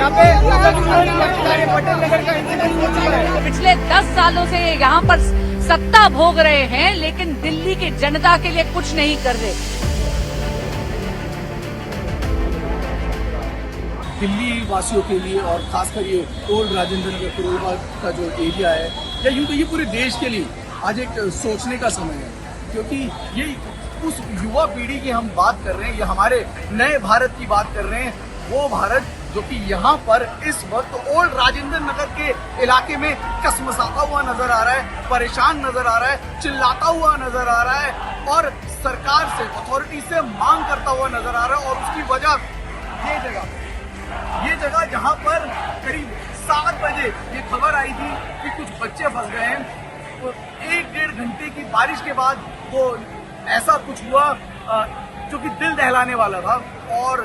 यहाँ पे पटेल नगर का इंसिडेंट हो चुका है। पिछले 10 सालों से यहाँ पर सत्ता भोग रहे हैं, लेकिन दिल्ली की जनता के लिए कुछ नहीं कर रहे। दिल्ली वासियों के लिए और खासकर ये ओल्ड राजेंद्र नगर करोल बाग का जो एरिया है, या यूं तो ये पूरे देश के लिए आज एक सोचने का समय है, क्योंकि ये उस युवा पीढ़ी की हम बात कर रहे हैं, ये हमारे नए भारत की बात कर रहे हैं। वो भारत जो कि यहाँ पर इस वक्त ओल्ड राजेंद्र नगर के इलाके में कसमसाता हुआ नजर आ रहा है, परेशान नजर आ रहा है, चिल्लाता हुआ नजर आ रहा है और सरकार से, अथॉरिटी से मांग करता हुआ नजर आ रहा है। और उसकी वजह ये जगह जहां पर करीब 7 बजे ये खबर आई थी कि कुछ बच्चे फंस गए हैं, तो 1-1.5 घंटे की बारिश के बाद वो ऐसा कुछ हुआ जो कि दिल दहलाने वाला था। और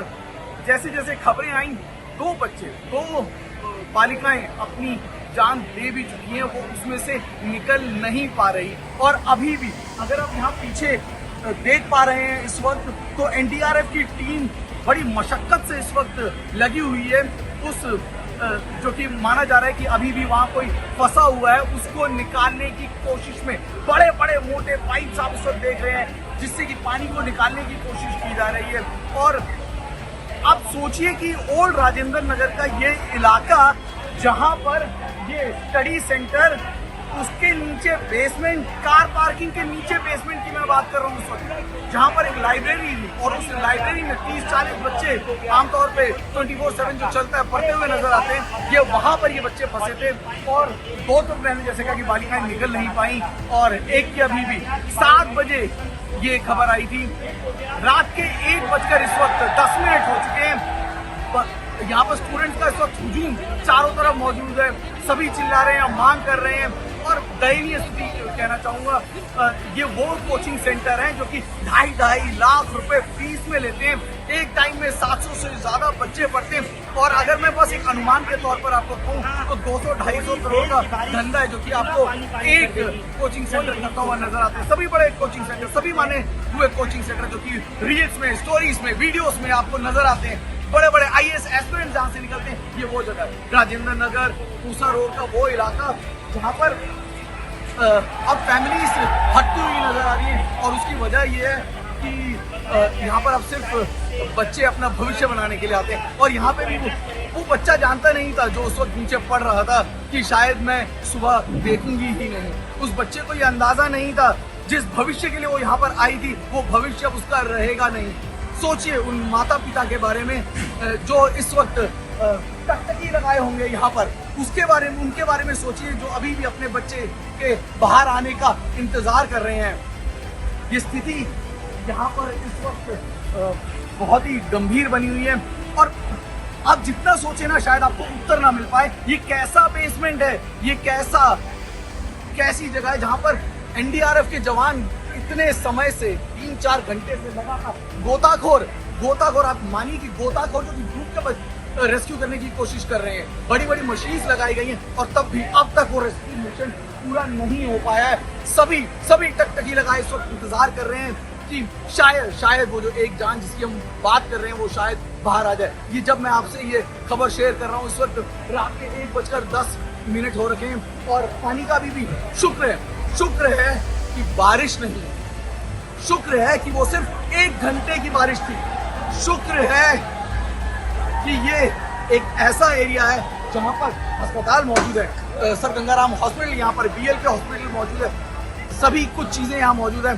जैसे जैसे खबरें आई, 2 बालिकाएं अपनी जान दे भी चुकी हैं, वो उसमें से निकल नहीं पा रही। और अभी भी अगर आप यहाँ पीछे देख पा रहे हैं इस वक्त, तो एनडीआरएफ की टीम बड़ी मशक्कत से इस वक्त लगी हुई है। उस जो कि माना जा रहा है कि अभी भी वहां कोई फंसा हुआ है, उसको निकालने की कोशिश में बड़े बड़े मोटे पाइप्स आप इस वक्त देख रहे हैं, जिससे कि पानी को निकालने की कोशिश की जा रही है। और आप सोचिए कि ओल्ड राजेंद्र नगर का ये इलाका, जहां पर ये स्टडी सेंटर, उसके नीचे बेसमेंट, कार पार्किंग के नीचे बेसमेंट की मैं बात कर रहा हूँ उस वक्त, जहाँ पर एक लाइब्रेरी थी और उस लाइब्रेरी में 30-40 बच्चे आमतौर पे 24/7 जो चलता है पढ़ते हुए नजर आते हैं, ये वहाँ पर ये बच्चे फंसे थे। और 2 तो मैंने जैसे कहा कि बालिकाएं निकल नहीं पाई, और एक की अभी भी 7 बजे ये खबर आई थी। रात के 1 बजकर इस वक्त 10 मिनट हो चुके हैं। यहाँ पर स्टूडेंट्स का इस वक्त हुजूम चारों तरफ मौजूद है, सभी चिल्ला रहे हैं, मांग कर रहे हैं। और दयनीय स्थिति कहना चाहूंगा, ये वो कोचिंग सेंटर हैं जो कि 2.5 लाख रुपए फीस में लेते हैं। एक टाइम में 700 से ज्यादा बच्चे पढ़ते हैं। और अगर मैं बस एक अनुमान के तौर पर आपको कहूँ तो 200-250 करोड़ का धंधा है जो कि आपको एक कोचिंग सेंटर करता हुआ नजर आता है। सभी बड़े कोचिंग सेंटर, सभी माने हुए कोचिंग सेंटर जो कि रील्स में, स्टोरीज में, वीडियोस में आपको नजर आते हैं, बड़े बड़े IAS एस्पिरेंट्स जहाँ से निकलते हैं, ये वो जगह है राजेंद्र नगर, पूसा रोड का वो इलाका जहाँ पर अब फैमिलीज हटती हुई नजर आ रही है। और उसकी वजह ये है कि यहाँ पर अब सिर्फ बच्चे अपना भविष्य बनाने के लिए आते हैं। और यहाँ पे भी वो बच्चा जानता नहीं था जो उस वक्त नीचे पढ़ रहा था कि शायद मैं सुबह देखूंगी ही नहीं। उस बच्चे को ये अंदाजा नहीं था, जिस भविष्य के लिए वो यहाँ पर आई थी, वो भविष्य अब उसका रहेगा नहीं। सोचिए उन माता पिता के बारे में जो इस वक्त टकटकी लगाए होंगे यहाँ पर, उसके बारे में, उनके बारे में सोचिए जो अभी भी अपने बच्चे के बाहर आने का इंतजार कर रहे हैं। ये स्थिति यहाँ पर इस वक्त बहुत ही गंभीर बनी हुई है। और आप जितना सोचे ना, शायद आपको उत्तर ना मिल पाए। ये कैसा बेसमेंट है, ये कैसी जगह है जहाँ पर एनडीआरएफ के जवान इतने समय से 3-4 घंटे से लगातार गोताखोर आप मानिए कि गोताखोर जो कि डूब के रेस्क्यू करने की कोशिश कर रहे हैं। बड़ी बड़ी मशीन्स लगाई गई हैं और तब भी अब तक वो रेस्क्यू मिशन पूरा नहीं हो पाया है। सभी टकटकी लगाए इस वक्त इंतजार कर रहे हैं कि शायद वो जो एक जान जिसकी हम बात कर रहे हैं वो शायद बाहर आ जाए। ये जब मैं आपसे ये खबर शेयर कर रहा हूँ, इस वक्त रात के 1:10 हो रखे हैं और पानी का भी शुक्र है कि बारिश नहीं, शुक्र है कि वो सिर्फ 1 घंटे की बारिश थी। शुक्र है कि ये एक ऐसा एरिया है जहाँ पर अस्पताल मौजूद है, सर गंगाराम हॉस्पिटल, यहाँ पर BLK हॉस्पिटल मौजूद है, सभी कुछ चीजें यहाँ मौजूद हैं,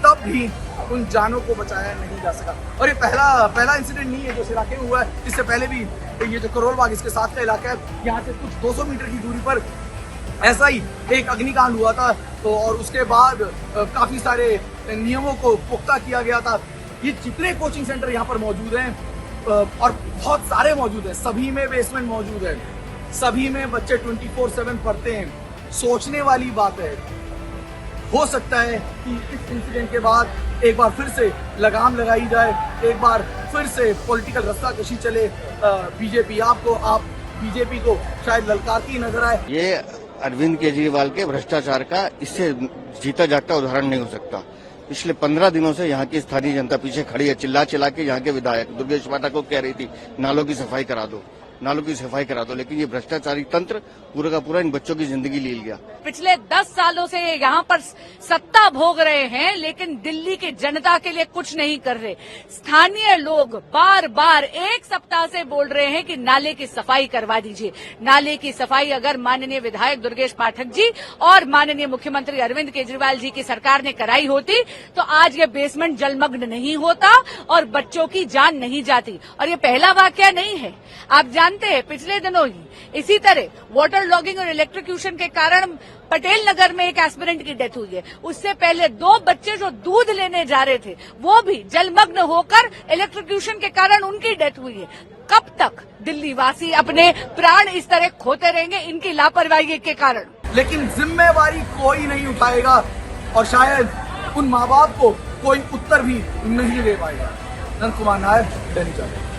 तब भी उन जानों को बचाया नहीं जा सका। और ये पहला इंसिडेंट नहीं है जो इस इलाके में हुआ है। इससे पहले भी ये जो करोल बाग इसके साथ का इलाका है, यहाँ से कुछ 200 मीटर की दूरी पर ऐसा ही एक अग्निकांड हुआ था। तो और उसके बाद काफी सारे नियमों को पुख्ता किया गया था। ये जितने कोचिंग सेंटर यहाँ पर मौजूद हैं और बहुत सारे मौजूद हैं, सभी में बेसमेंट मौजूद है, सभी में बच्चे 24/7 पढ़ते हैं। सोचने वाली बात है, हो सकता है कि इस इंसिडेंट के बाद एक बार फिर से लगाम लगाई जाए, एक बार फिर से पॉलिटिकल रस्साकशी चले, बीजेपी को शायद ललकारती नजर आए। ये अरविंद केजरीवाल के भ्रष्टाचार का इससे जीता जागता उदाहरण नहीं हो सकता। पिछले 15 दिनों से यहाँ की स्थानीय जनता पीछे खड़ी है, चिल्ला के यहाँ के विधायक दुर्गेश पाठक को कह रही थी नालों की सफाई करा दो, नालों की सफाई करा दो, लेकिन ये भ्रष्टाचारी तंत्र पूरा का पूरा इन बच्चों की जिंदगी ले लिया। पिछले 10 सालों से ये यहाँ पर सत्ता भोग रहे हैं, लेकिन दिल्ली की जनता के लिए कुछ नहीं कर रहे। स्थानीय लोग बार बार एक सप्ताह से बोल रहे हैं कि नाले की सफाई करवा दीजिए। नाले की सफाई अगर माननीय विधायक दुर्गेश पाठक जी और माननीय मुख्यमंत्री अरविंद केजरीवाल जी की सरकार ने कराई होती तो आज ये बेसमेंट जलमग्न नहीं होता और बच्चों की जान नहीं जाती। और ये पहला वाकया नहीं है, आप जानते हैं पिछले दिनों ही इसी तरह वाटर लॉगिंग और इलेक्ट्रोक्यूशन के कारण पटेल नगर में एक एस्पिरेंट की डेथ हुई है। उससे पहले 2 बच्चे जो दूध लेने जा रहे थे वो भी जलमग्न होकर इलेक्ट्रोक्यूशन के कारण उनकी डेथ हुई है। कब तक दिल्ली वासी अपने प्राण इस तरह खोते रहेंगे इनकी लापरवाही के कारण? लेकिन जिम्मेवारी कोई नहीं उठाएगा और शायद उन माँ बाप को कोई उत्तर भी नहीं दे पाएगा। नंद कुमार नायर, दैनिक जागरण।